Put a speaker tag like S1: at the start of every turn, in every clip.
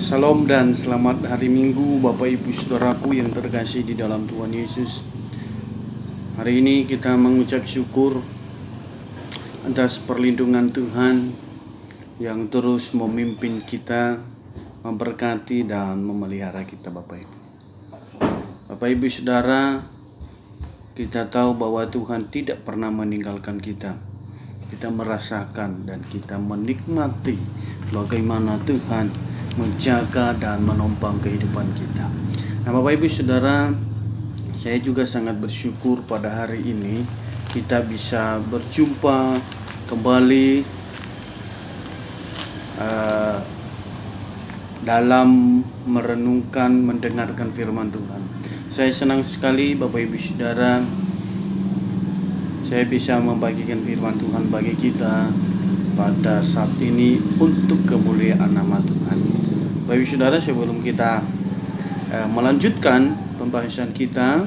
S1: Salam dan selamat hari Minggu Bapak Ibu Saudaraku yang terkasih di dalam Tuhan Yesus. Hari ini kita mengucap syukur atas perlindungan Tuhan yang terus memimpin kita, memberkati dan memelihara kita Bapak Ibu. Bapak Ibu Saudara, kita tahu bahwa Tuhan tidak pernah meninggalkan kita. Kita merasakan dan kita menikmati bagaimana Tuhan menjaga dan menopang kehidupan kita. Nah, Bapak Ibu Saudara, saya juga sangat bersyukur pada hari ini kita bisa berjumpa kembali dalam merenungkan, mendengarkan firman Tuhan. Saya senang sekali Bapak Ibu Saudara, saya bisa membagikan firman Tuhan bagi kita pada saat ini untuk kemuliaan nama Tuhan. Bapak Ibu Saudara, sebelum kita melanjutkan pembahasan kita,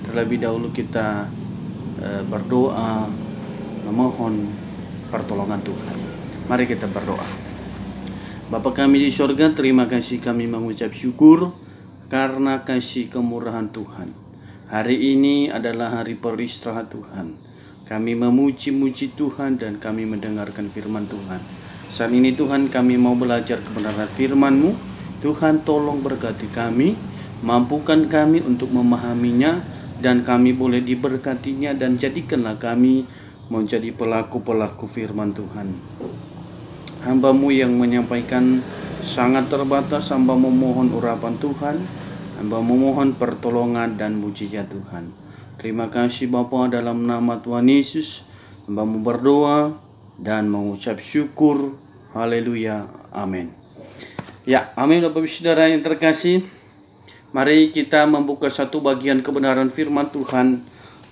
S1: terlebih dahulu kita berdoa memohon pertolongan Tuhan. Mari kita berdoa. Bapa kami di sorga, terima kasih, kami mengucap syukur karena kasih kemurahan Tuhan. Hari ini adalah hari beristirahat Tuhan. Kami memuji-muji Tuhan dan kami mendengarkan firman Tuhan. Saat ini Tuhan, kami mau belajar kebenaran firman-Mu. Tuhan, tolong berkati kami, mampukan kami untuk memahaminya, dan kami boleh diberkatinya, dan jadikanlah kami menjadi pelaku-pelaku firman Tuhan. Hamba-Mu yang menyampaikan sangat terbatas, hamba memohon urapan Tuhan, hamba memohon pertolongan dan mujizat Tuhan. Terima kasih Bapa, dalam nama Tuhan Yesus hamba-Mu berdoa dan mengucap syukur. Haleluya, amin. Ya, amin Bapak Ibu Saudara yang terkasih. Mari kita membuka satu bagian kebenaran firman Tuhan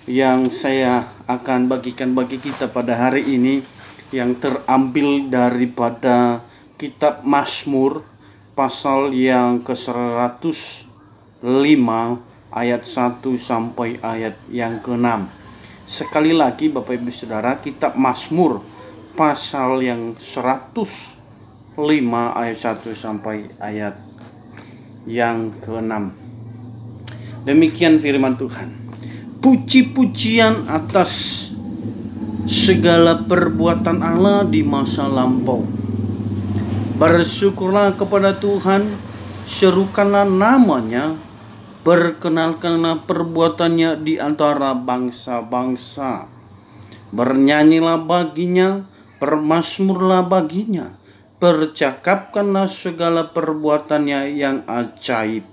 S1: yang saya akan bagikan bagi kita pada hari ini, yang terambil daripada kitab Mazmur pasal yang ke-105 ayat 1 sampai ayat yang ke-6. Sekali lagi Bapak Ibu Saudara, kitab Mazmur pasal yang 105 ayat 1 sampai ayat yang ke-6. Demikian firman Tuhan. Puji-pujian atas segala perbuatan Allah di masa lampau. Bersyukurlah kepada Tuhan, serukanlah namanya, perkenalkanlah perbuatannya di antara bangsa-bangsa. Bernyanyilah baginya, bermazmurlah baginya, percakapkanlah segala perbuatannya yang ajaib.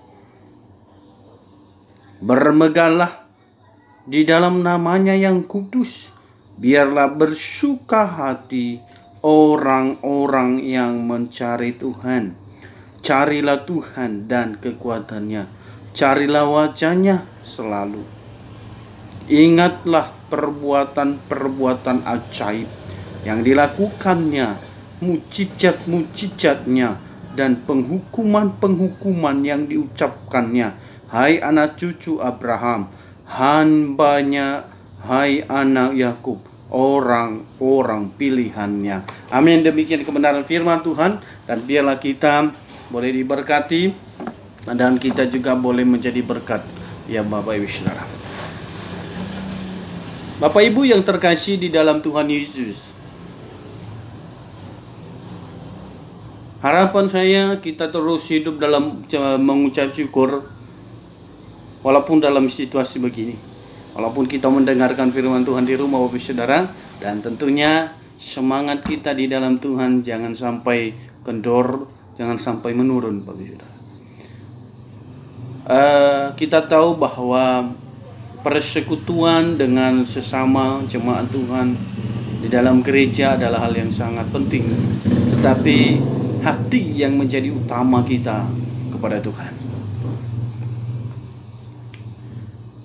S1: Bermegahlah di dalam namanya yang kudus, biarlah bersuka hati orang-orang yang mencari Tuhan. Carilah Tuhan dan kekuatannya, carilah wajahnya selalu. Ingatlah perbuatan-perbuatan ajaib yang dilakukannya, mujizat-mujizatnya, dan penghukuman-penghukuman yang diucapkannya. Hai anak cucu Abraham, hambanya, hai anak Yakub, orang-orang pilihannya. Amin. Demikian kebenaran firman Tuhan, dan biarlah kita boleh diberkati dan kita juga boleh menjadi berkat, ya Bapak Ibu Saudara. Bapak Ibu yang terkasih di dalam Tuhan Yesus, harapan saya kita terus hidup dalam mengucap syukur walaupun dalam situasi begini, walaupun kita mendengarkan firman Tuhan di rumah Bapak Ibu Saudara, dan tentunya semangat kita di dalam Tuhan jangan sampai kendor, jangan sampai menurun Bapak Ibu Saudara. Kita tahu bahwa persekutuan dengan sesama jemaat Tuhan di dalam gereja adalah hal yang sangat penting, tetapi hati yang menjadi utama kita kepada Tuhan.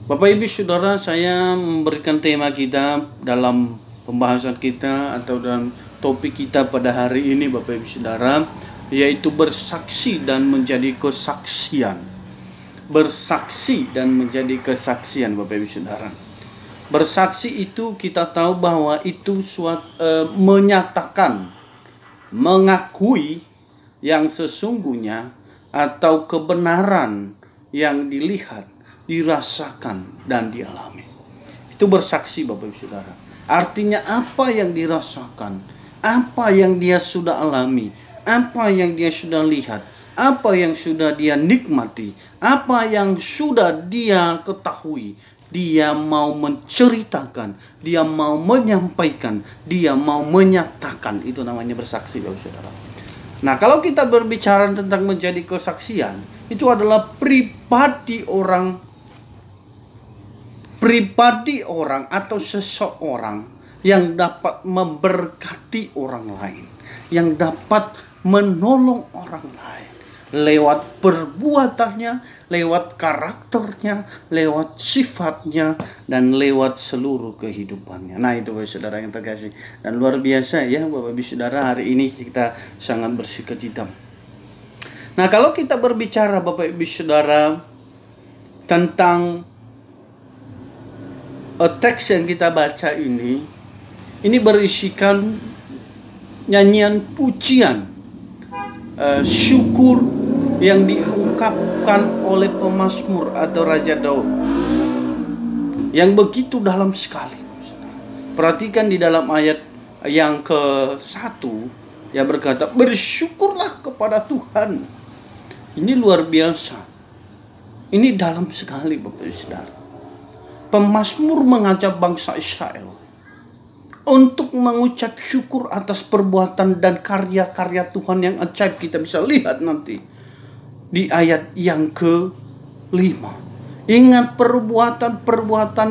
S1: Bapak Ibu Saudara, saya memberikan tema kita dalam pembahasan kita atau dalam topik kita pada hari ini Bapak Ibu Saudara, yaitu bersaksi dan menjadi kesaksian. Bersaksi dan menjadi kesaksian Bapak Ibu Saudara. Bersaksi itu kita tahu bahwa itu menyatakan, mengakui yang sesungguhnya atau kebenaran yang dilihat, dirasakan, dan dialami. Itu bersaksi Bapak Ibu Saudara. Artinya apa yang dirasakan, apa yang dia sudah alami, apa yang dia sudah lihat, apa yang sudah dia nikmati, apa yang sudah dia ketahui, dia mau menceritakan, dia mau menyampaikan, dia mau menyatakan. Itu namanya bersaksi Bapak Saudara. Nah, kalau kita berbicara tentang menjadi kesaksian, itu adalah pribadi orang atau seseorang yang dapat memberkati orang lain, yang dapat menolong orang lain lewat perbuatannya, lewat karakternya, lewat sifatnya, dan lewat seluruh kehidupannya. Nah, itu Bapak Saudara yang terkasih. Dan luar biasa ya Bapak Ibu Saudara, hari ini kita sangat bersukacita. Nah, kalau kita berbicara Bapak Ibu Saudara tentang teks yang kita baca ini berisikan nyanyian pujian, syukur yang diungkapkan oleh pemazmur atau Raja Daud yang begitu dalam sekali. Perhatikan di dalam ayat yang ke-1 yang berkata, bersyukurlah kepada Tuhan. Ini luar biasa. Ini dalam sekali Bapak Ibu Saudara. Pemazmur mengajak bangsa Israel untuk mengucap syukur atas perbuatan dan karya-karya Tuhan yang ajaib. Kita bisa lihat nanti di ayat yang ke-5. Ingat perbuatan-perbuatan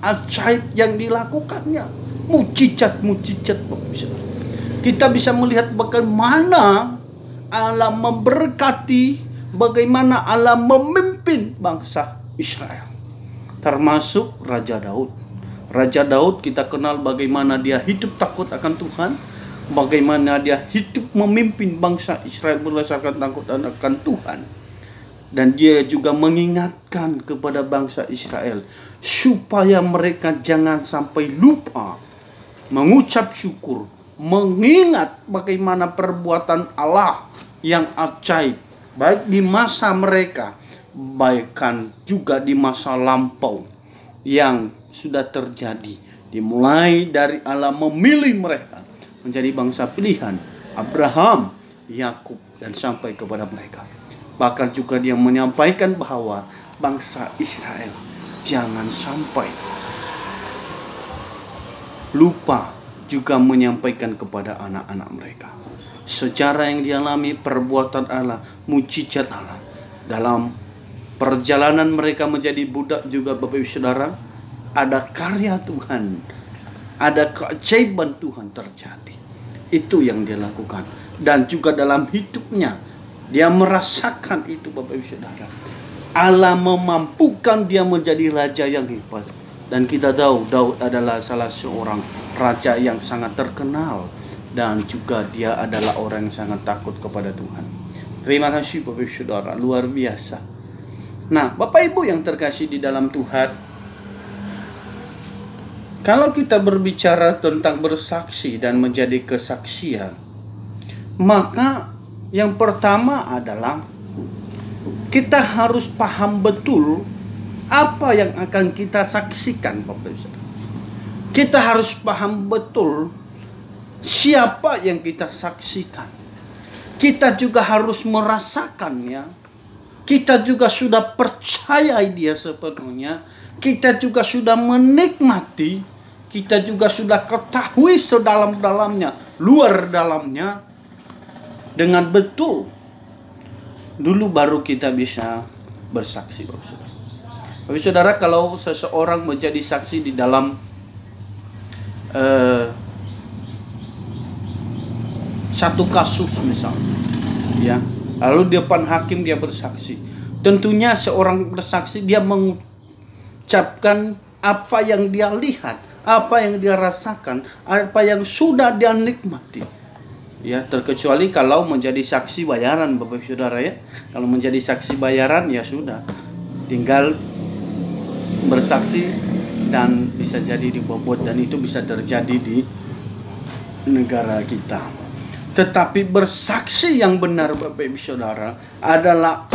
S1: ajaib yang dilakukannya. Mujizat-mujizat. Kita bisa melihat bagaimana Allah memberkati, bagaimana Allah memimpin bangsa Israel. Termasuk Raja Daud. Raja Daud kita kenal bagaimana dia hidup takut akan Tuhan, bagaimana dia hidup memimpin bangsa Israel berdasarkan takut akan Tuhan. Dan dia juga mengingatkan kepada bangsa Israel supaya mereka jangan sampai lupa mengucap syukur, mengingat bagaimana perbuatan Allah yang ajaib, baik di masa mereka, bahkan juga di masa lampau yang sudah terjadi, dimulai dari Allah memilih mereka menjadi bangsa pilihan Abraham, Yakub, dan sampai kepada mereka. Bahkan juga dia menyampaikan bahwa bangsa Israel jangan sampai lupa juga menyampaikan kepada anak-anak mereka sejarah yang dialami, perbuatan Allah, mujizat Allah dalam perjalanan mereka menjadi budak. Juga Bapak Ibu Saudara, ada karya Tuhan, ada keajaiban Tuhan terjadi. Itu yang dia lakukan. Dan juga dalam hidupnya dia merasakan itu Bapak Ibu Saudara. Allah memampukan dia menjadi raja yang hebat. Dan kita tahu Daud adalah salah seorang raja yang sangat terkenal. Dan juga dia adalah orang yang sangat takut kepada Tuhan. Terima kasih Bapak Ibu Saudara, luar biasa. Nah, Bapak Ibu yang terkasih di dalam Tuhan, kalau kita berbicara tentang bersaksi dan menjadi kesaksian, maka yang pertama adalah kita harus paham betul apa yang akan kita saksikan, Bapak Ibu. Kita harus paham betul siapa yang kita saksikan. Kita juga harus merasakannya. Kita juga sudah percaya dia sepenuhnya. Kita juga sudah menikmati. Kita juga sudah ketahui sedalam-dalamnya, luar dalamnya dengan betul. Dulu baru kita bisa bersaksi, Bapak Saudara. Bapak Saudara, kalau seseorang menjadi saksi di dalam satu kasus misalnya, ya, lalu di depan hakim dia bersaksi, tentunya seorang bersaksi dia mengucapkan apa yang dia lihat, apa yang dia rasakan, apa yang sudah dia nikmati. Ya, terkecuali kalau menjadi saksi bayaran, Bapak Saudara ya. Kalau menjadi saksi bayaran ya sudah, tinggal bersaksi dan bisa jadi dibobot, dan itu bisa terjadi di negara kita. Tetapi bersaksi yang benar Bapak Ibu Saudara adalah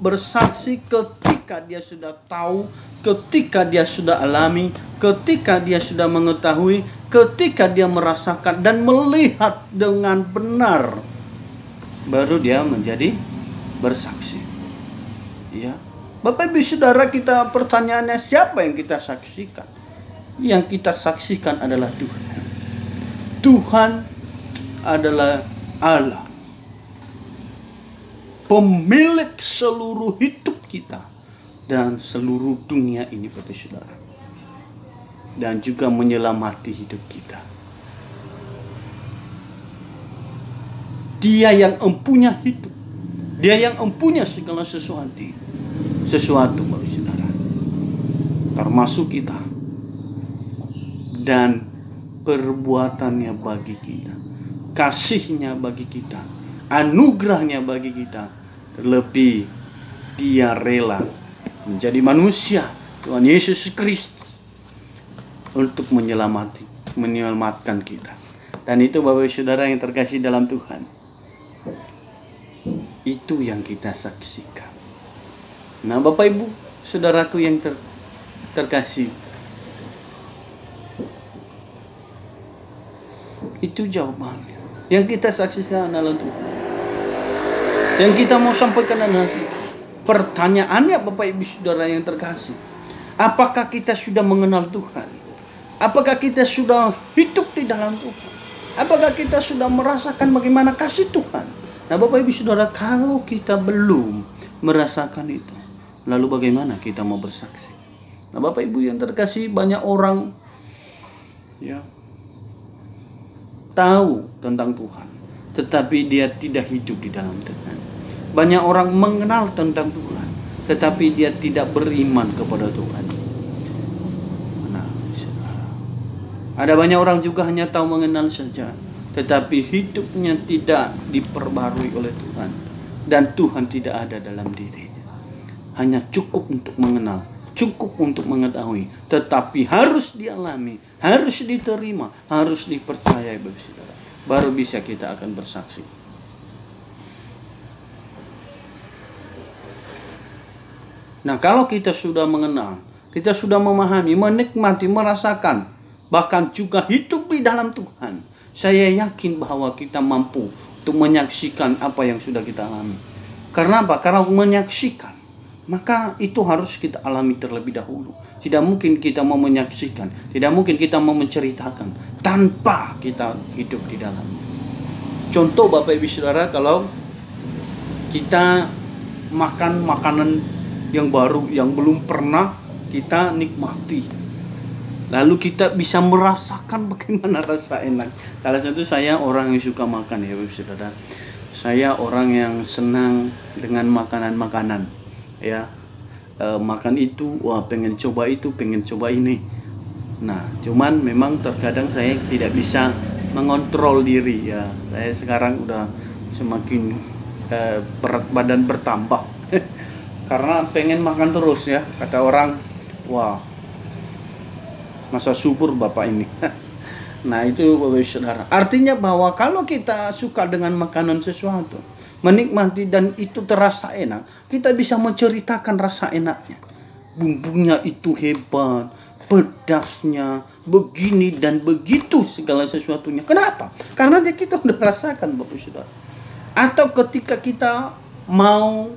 S1: bersaksi ketika dia sudah tahu, ketika dia sudah alami, ketika dia sudah mengetahui, ketika dia merasakan dan melihat dengan benar, baru dia menjadi bersaksi. Ya, Bapak Ibu Saudara, kita pertanyaannya, siapa yang kita saksikan? Yang kita saksikan adalah Tuhan. Tuhan adalah Allah, pemilik seluruh hidup kita dan seluruh dunia ini Bapak Saudara, dan juga menyelamati hidup kita. Dia yang empunya hidup, dia yang empunya segala sesuatu Bapak Saudara, termasuk kita, dan perbuatannya bagi kita, kasihnya bagi kita, anugerahnya bagi kita. Terlebih dia rela menjadi manusia, Tuhan Yesus Kristus, untuk menyelamatkan kita. Dan itu Bapak Saudara yang terkasih dalam Tuhan, itu yang kita saksikan. Nah Bapak Ibu Saudaraku yang terkasih, itu jawabannya. Yang kita saksikan adalah Tuhan. Yang kita mau sampaikan adalah Tuhan. Pertanyaannya Bapak Ibu Saudara yang terkasih, apakah kita sudah mengenal Tuhan? Apakah kita sudah hidup di dalam Tuhan? Apakah kita sudah merasakan bagaimana kasih Tuhan? Nah Bapak Ibu Saudara, kalau kita belum merasakan itu, lalu bagaimana kita mau bersaksi? Nah Bapak Ibu yang terkasih, banyak orang tahu tentang Tuhan, tetapi dia tidak hidup di dalam Tuhan. Banyak orang mengenal tentang Tuhan, tetapi dia tidak beriman kepada Tuhan. Nah, ada banyak orang juga hanya tahu mengenal saja, tetapi hidupnya tidak diperbarui oleh Tuhan, dan Tuhan tidak ada dalam dirinya. Hanya cukup untuk mengenal, cukup untuk mengetahui, tetapi harus dialami, harus diterima, harus dipercayai Bapak Saudara. Baru bisa kita akan bersaksi. Nah, kalau kita sudah mengenal, kita sudah memahami, menikmati, merasakan, bahkan juga hidup di dalam Tuhan, saya yakin bahwa kita mampu untuk menyaksikan apa yang sudah kita alami. Karena apa? Karena menyaksikan, maka itu harus kita alami terlebih dahulu. Tidak mungkin kita mau menyaksikan, tidak mungkin kita mau menceritakan tanpa kita hidup di dalamnya. Contoh Bapak Ibu Saudara, kalau kita makan makanan yang baru, yang belum pernah kita nikmati, lalu kita bisa merasakan bagaimana rasa enak. Salah satu, saya orang yang suka makan ya Bapak Saudara. Saya orang yang senang dengan makanan-makanan, ya. Makan itu, wah pengen coba itu, pengen coba ini. Nah, cuman memang terkadang saya tidak bisa mengontrol diri ya. Saya sekarang udah semakin berat badan bertambah karena pengen makan terus ya. Kata orang, wah masa subur bapak ini. Nah itu Bapak Saudara, artinya bahwa kalau kita suka dengan makanan sesuatu, menikmati dan itu terasa enak, kita bisa menceritakan rasa enaknya. Bumbunya itu hebat, pedasnya begini dan begitu segala sesuatunya. Kenapa? Karena kita udah rasakan Bapak Saudara. Atau ketika kita mau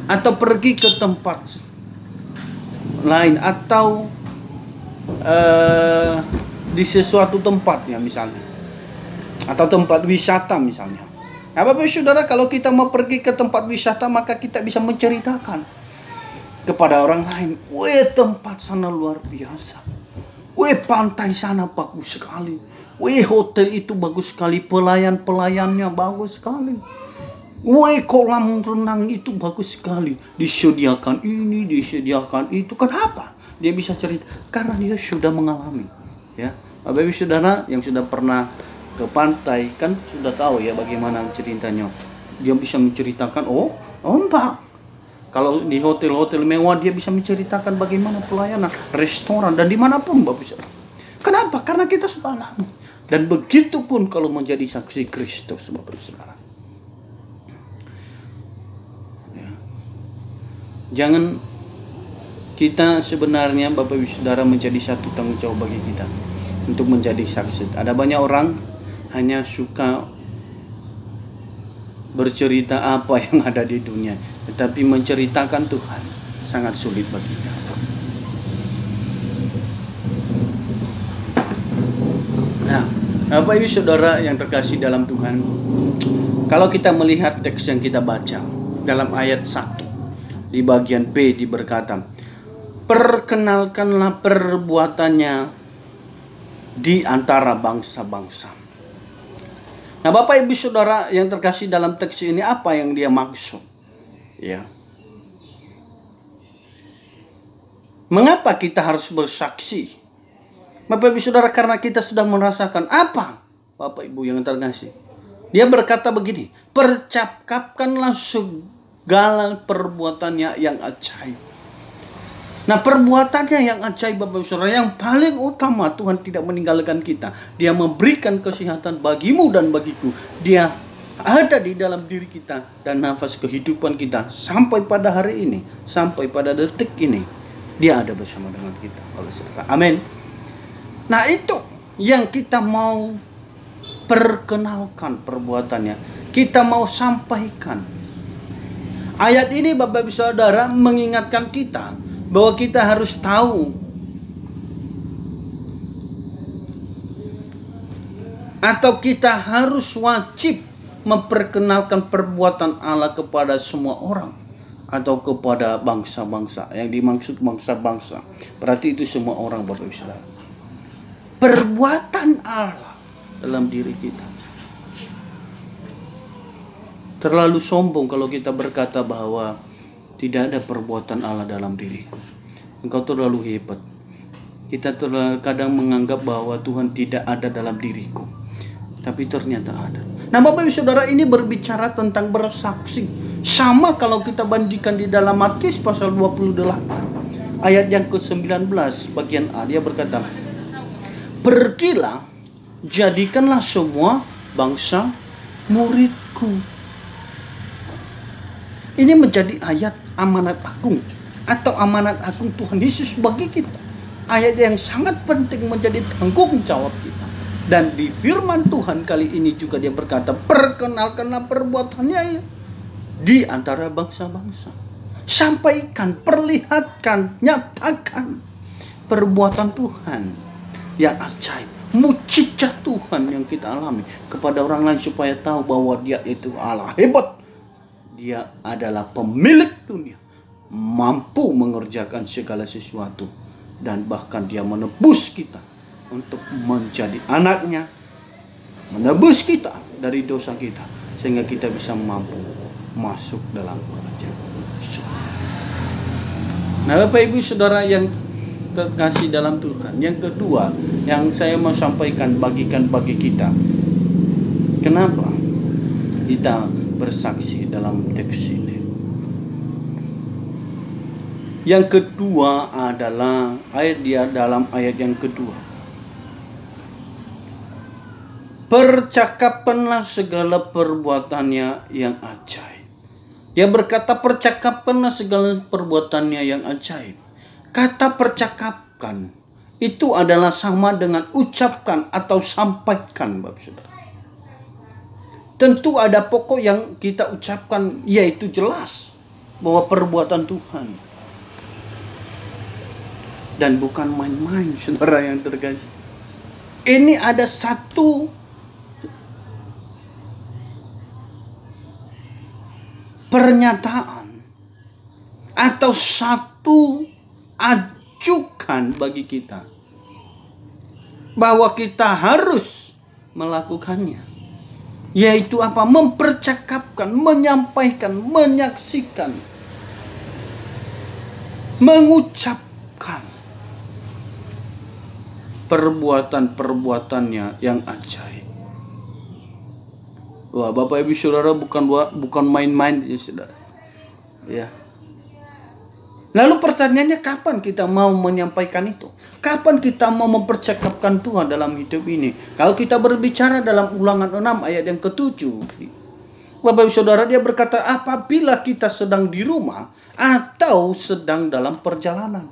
S1: atau pergi ke tempat lain, atau di sesuatu tempat ya misalnya, atau tempat wisata misalnya. Nah Bapak Saudara, kalau kita mau pergi ke tempat wisata, maka kita bisa menceritakan kepada orang lain, weh tempat sana luar biasa, weh pantai sana bagus sekali, weh hotel itu bagus sekali, pelayan-pelayannya bagus sekali, weh kolam renang itu bagus sekali, disediakan ini, disediakan itu. Kenapa? Dia bisa cerita karena dia sudah mengalami ya. Bapak Ibu Saudara yang sudah pernah ke pantai kan sudah tahu ya bagaimana ceritanya. Dia bisa menceritakan, oh Pak, kalau di hotel-hotel mewah dia bisa menceritakan bagaimana pelayanan, restoran dan dimanapun Bapak Saudara. Kenapa? Karena kita sudah alami. Dan begitu pun kalau menjadi saksi Kristus, Bapak Ibu Saudara. Ya. Jangan kita sebenarnya Bapak Ibu Saudara menjadi satu tanggung jawab bagi kita untuk menjadi saksi. Ada banyak orang hanya suka bercerita apa yang ada di dunia, tetapi menceritakan Tuhan sangat sulit baginya. Nah, Bapak Ibu Saudara yang terkasih dalam Tuhan, kalau kita melihat teks yang kita baca dalam ayat 1 di bagian B berkata, perkenalkanlah perbuatannya di antara bangsa-bangsa. Nah, Bapak Ibu Saudara yang terkasih dalam teks ini, apa yang dia maksud? Ya. Mengapa kita harus bersaksi? Bapak Ibu Saudara, karena kita sudah merasakan apa? Bapak Ibu yang terkasih, dia berkata begini, percakapkanlah segala perbuatannya yang ajaib. Nah, perbuatannya yang ajaib Bapak Ibu Saudara, yang paling utama, Tuhan tidak meninggalkan kita. Dia memberikan kesehatan bagimu dan bagiku. Dia ada di dalam diri kita dan nafas kehidupan kita sampai pada hari ini, sampai pada detik ini. Dia ada bersama dengan kita, Bapak Saudara. Amin. Nah, itu yang kita mau perkenalkan perbuatannya. Kita mau sampaikan. Ayat ini Bapak Ibu Saudara mengingatkan kita bahwa kita harus tahu atau kita harus wajib memperkenalkan perbuatan Allah kepada semua orang atau kepada bangsa-bangsa. Yang dimaksud bangsa-bangsa berarti itu semua orang, Bapak Ibu Saudara. Perbuatan Allah dalam diri kita. Terlalu sombong kalau kita berkata bahwa tidak ada perbuatan Allah dalam diriku. Engkau terlalu hebat. Kita kadang menganggap bahwa Tuhan tidak ada dalam diriku. Tapi ternyata ada. Nah, Bapak Ibu Saudara, ini berbicara tentang bersaksi. Sama kalau kita bandingkan di dalam Matius pasal 28. Ayat yang ke-19 bagian A, dia berkata, pergilah, jadikanlah semua bangsa muridku. Ini menjadi ayat amanat agung atau amanat agung Tuhan Yesus bagi kita. Ayat yang sangat penting menjadi tanggung jawab kita. Dan di firman Tuhan kali ini juga dia berkata, perkenalkanlah perbuatannya di antara bangsa-bangsa. Sampaikan, perlihatkan, nyatakan perbuatan Tuhan yang ajaib, mujizat Tuhan yang kita alami kepada orang lain supaya tahu bahwa Dia itu Allah hebat. Dia adalah pemilik dunia, mampu mengerjakan segala sesuatu, dan bahkan Dia menebus kita untuk menjadi anaknya, menebus kita dari dosa kita, sehingga kita bisa mampu masuk dalam kerajaan. Nah, Bapak Ibu Saudara yang terkasih dalam Tuhan, yang kedua yang saya mau sampaikan, bagikan bagi kita, kenapa kita bersaksi dalam teks ini. Yang kedua adalah dalam ayat yang kedua. Percakapanlah segala perbuatannya yang ajaib. Dia berkata percakapanlah segala perbuatannya yang ajaib. Kata percakapkan itu adalah sama dengan ucapkan atau sampaikan, Bapak Saudara. Tentu ada pokok yang kita ucapkan, yaitu jelas bahwa perbuatan Tuhan. Dan bukan main-main, saudara yang terkasih. Ini ada satu pernyataan atau satu ajukan bagi kita bahwa kita harus melakukannya. Yaitu apa? Mempercakapkan, menyampaikan, menyaksikan, mengucapkan perbuatan-perbuatannya yang ajaib. Wah, Bapak Ibu Saudara, bukan main-main ya, saudara. Ya. Lalu pertanyaannya, kapan kita mau menyampaikan itu? Kapan kita mau mempercakapkan Tuhan dalam hidup ini? Kalau kita berbicara dalam Ulangan 6 ayat yang ke-7, Bapak Ibu Saudara, dia berkata, apabila kita sedang di rumah atau sedang dalam perjalanan.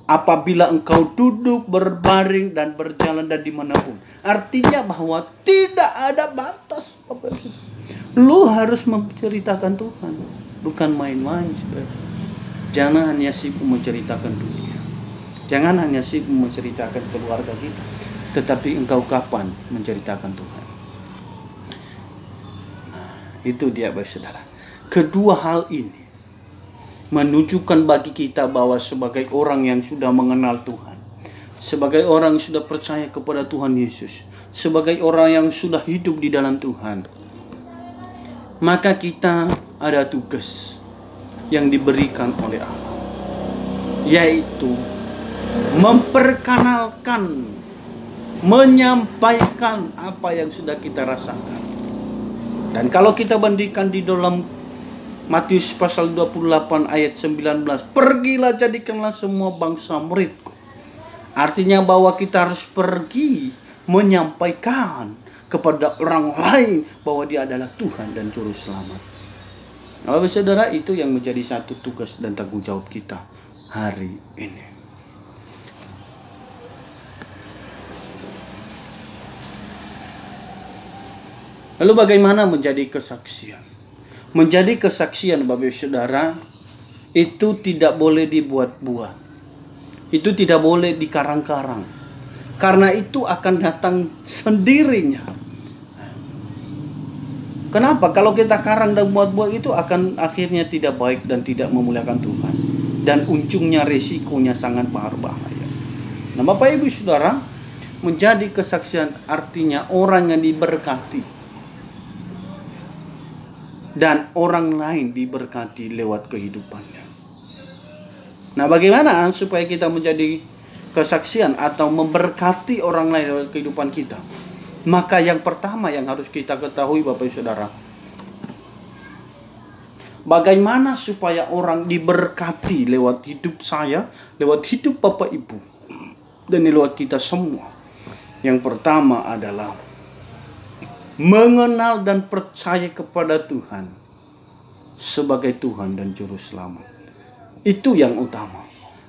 S1: Apabila engkau duduk, berbaring, dan berjalan dan dimanapun. Artinya bahwa tidak ada batas, Bapak Ibu Saudara. Lu harus menceritakan Tuhan, bukan main-main, saudara. Jangan hanya sibuk menceritakan dunia. Jangan hanya sibuk menceritakan keluarga kita. Tetapi engkau kapan menceritakan Tuhan? Nah, itu dia, Bapak Saudara. Kedua hal ini menunjukkan bagi kita bahwa sebagai orang yang sudah mengenal Tuhan, sebagai orang yang sudah percaya kepada Tuhan Yesus, sebagai orang yang sudah hidup di dalam Tuhan, maka kita ada tugas yang diberikan oleh Allah, yaitu memperkenalkan, menyampaikan apa yang sudah kita rasakan. Dan kalau kita bandingkan di dalam Matius pasal 28 ayat 19, pergilah jadikanlah semua bangsa muridku. Artinya bahwa kita harus pergi menyampaikan kepada orang lain bahwa dia adalah Tuhan dan Juru Selamat. Bapak Saudara, itu yang menjadi satu tugas dan tanggung jawab kita hari ini. Lalu bagaimana menjadi kesaksian? Menjadi kesaksian, Bapak Saudara, itu tidak boleh dibuat-buat. Itu tidak boleh dikarang-karang. Karena itu akan datang sendirinya. Kenapa? Kalau kita karang dan buat-buat itu akan akhirnya tidak baik dan tidak memuliakan Tuhan. Dan ujungnya resikonya sangat berbahaya. Nah, Bapak Ibu Saudara, menjadi kesaksian artinya orang yang diberkati. Dan orang lain diberkati lewat kehidupannya. Nah, bagaimana supaya kita menjadi kesaksian atau memberkati orang lain lewat kehidupan kita? Maka yang pertama yang harus kita ketahui, Bapak Ibu Saudara, bagaimana supaya orang diberkati lewat hidup saya, lewat hidup Bapak Ibu, dan lewat kita semua. Yang pertama adalah mengenal dan percaya kepada Tuhan sebagai Tuhan dan Juru Selamat. Itu yang utama.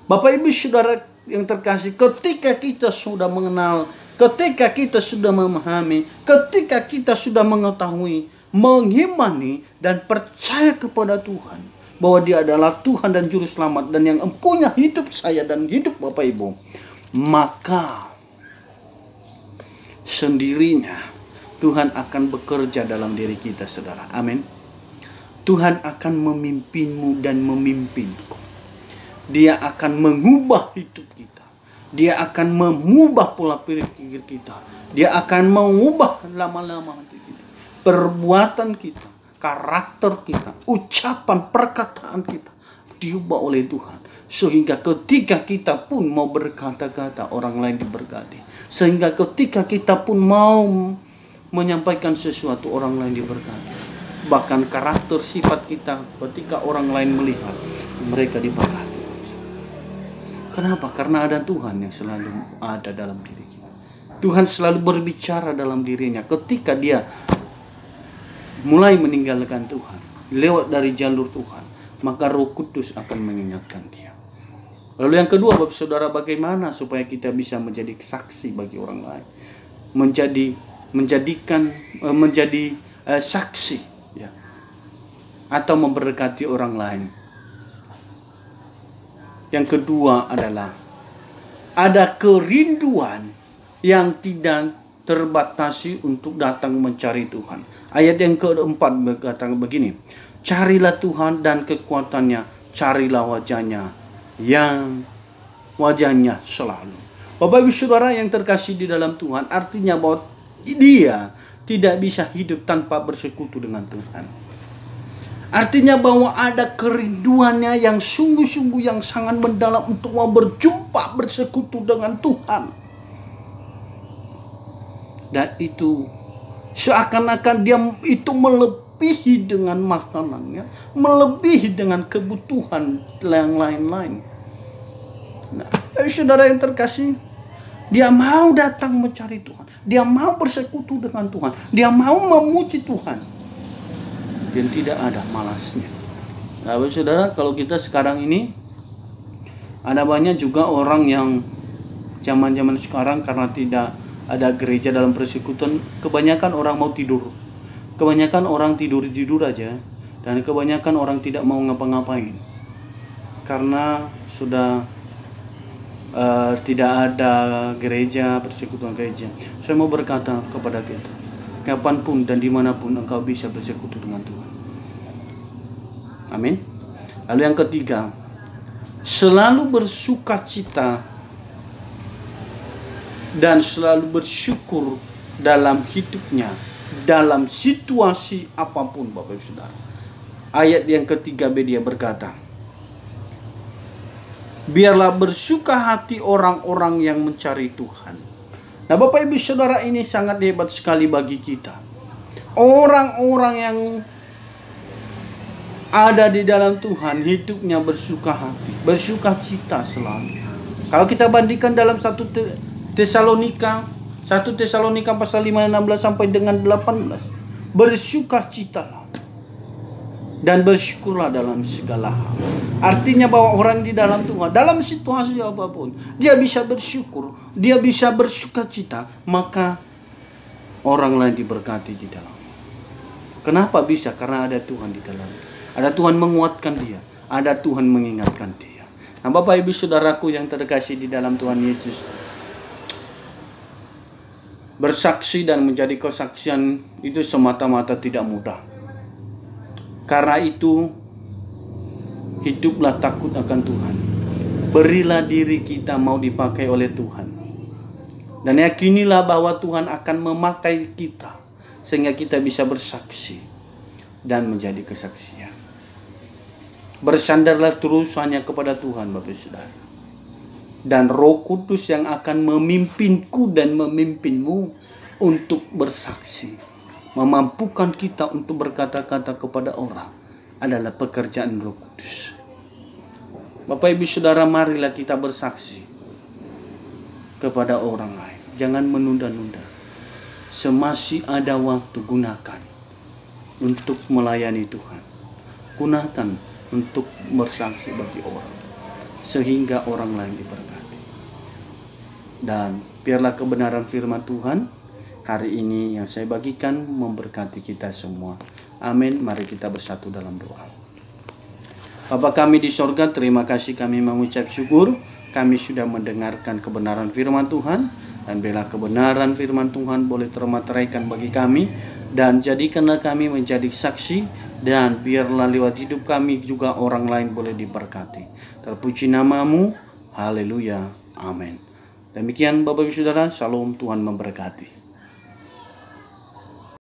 S1: Bapak Ibu Saudara yang terkasih, ketika kita sudah mengenal, ketika kita sudah memahami, ketika kita sudah mengetahui, mengimani dan percaya kepada Tuhan bahwa Dia adalah Tuhan dan Juru Selamat dan yang empunya hidup saya dan hidup Bapak Ibu, maka sendirinya Tuhan akan bekerja dalam diri kita, saudara. Amin. Tuhan akan memimpinmu dan memimpinku. Dia akan mengubah hidup kita. Dia akan mengubah pola pikir kita. Dia akan mengubah lama-lama hati kita, perbuatan kita, karakter kita, ucapan, perkataan kita diubah oleh Tuhan. Sehingga ketika kita pun mau berkata-kata, orang lain diberkati. Sehingga ketika kita pun mau menyampaikan sesuatu, orang lain diberkati. Bahkan karakter sifat kita ketika orang lain melihat, mereka diberkati. Kenapa? Karena ada Tuhan yang selalu ada dalam diri kita. Tuhan selalu berbicara dalam dirinya. Ketika dia mulai meninggalkan Tuhan, lewat dari jalur Tuhan, maka Roh Kudus akan mengingatkan dia. Lalu yang kedua, Bapak Saudara, bagaimana supaya kita bisa menjadi saksi bagi orang lain, menjadi saksi, ya, atau memberkati orang lain. Yang kedua adalah ada kerinduan yang tidak terbatasi untuk datang mencari Tuhan. Ayat yang keempat berkata begini, carilah Tuhan dan kekuatannya, carilah wajahnya selalu. Bapak Ibu Saudara yang terkasih di dalam Tuhan, artinya bahwa dia tidak bisa hidup tanpa bersekutu dengan Tuhan. Artinya bahwa ada kerinduannya yang sungguh-sungguh yang sangat mendalam untuk mau berjumpa, bersekutu dengan Tuhan. Dan itu seakan-akan dia itu melebihi dengan makanannya, melebihi dengan kebutuhan yang lain-lain. Nah, saudara yang terkasih, dia mau datang mencari Tuhan. Dia mau bersekutu dengan Tuhan. Dia mau memuji Tuhan. Dan tidak ada malasnya. Nah, saudara, kalau kita sekarang ini, ada banyak juga orang yang zaman-zaman sekarang karena tidak ada gereja dalam persekutuan, kebanyakan orang mau tidur. Kebanyakan orang tidur-tidur aja. Dan kebanyakan orang tidak mau ngapa-ngapain. Karena sudah tidak ada gereja, persekutuan gereja. Saya mau berkata kepada kita, kapanpun dan dimanapun engkau bisa bersekutu dengan Tuhan. Amin. Lalu yang ketiga, selalu bersukacita dan selalu bersyukur dalam hidupnya, dalam situasi apapun, Bapak Ibu Saudara. Ayat yang ketiga B dia berkata, biarlah bersuka hati orang-orang yang mencari Tuhan. Nah, Bapak Ibu Saudara, ini sangat hebat sekali bagi kita. Orang-orang yang ada di dalam Tuhan hidupnya bersuka hati, bersuka cita selalu. Kalau kita bandingkan dalam 1 Tesalonika pasal 5 16 sampai dengan 18, bersukacitalah dan bersyukurlah dalam segala hal. Artinya bahwa orang di dalam Tuhan, dalam situasi apapun, dia bisa bersyukur, dia bisa bersukacita, maka orang lain diberkati di dalam. Kenapa bisa? Karena ada Tuhan di dalam. Ada Tuhan menguatkan dia, ada Tuhan mengingatkan dia. Nah, Bapak Ibu Saudaraku yang terkasih di dalam Tuhan Yesus, bersaksi dan menjadi kesaksian itu semata-mata tidak mudah. Karena itu, hiduplah takut akan Tuhan. Berilah diri kita mau dipakai oleh Tuhan. Dan yakinilah bahwa Tuhan akan memakai kita sehingga kita bisa bersaksi dan menjadi kesaksian. Bersandarlah terus hanya kepada Tuhan, Bapak Saudara. Dan Roh Kudus yang akan memimpinku dan memimpinmu untuk bersaksi. Memampukan kita untuk berkata-kata kepada orang adalah pekerjaan Roh Kudus. Bapak Ibu Saudara, marilah kita bersaksi kepada orang lain. Jangan menunda-nunda. Semasih ada waktu, gunakan untuk melayani Tuhan. Gunakan untuk bersaksi bagi orang, sehingga orang lain diberkati. Dan biarlah kebenaran firman Tuhan hari ini yang saya bagikan memberkati kita semua. Amin. Mari kita bersatu dalam doa. Bapa kami di sorga, terima kasih, kami mengucap syukur. Kami sudah mendengarkan kebenaran firman Tuhan. Dan biarlah kebenaran firman Tuhan boleh termateraikan bagi kami. Dan jadikanlah kami menjadi saksi. Dan biarlah lewat hidup kami juga orang lain boleh diberkati. Terpuji namamu. Haleluya. Amin. Demikian Bapak Ibu Saudara. Shalom, Tuhan memberkati.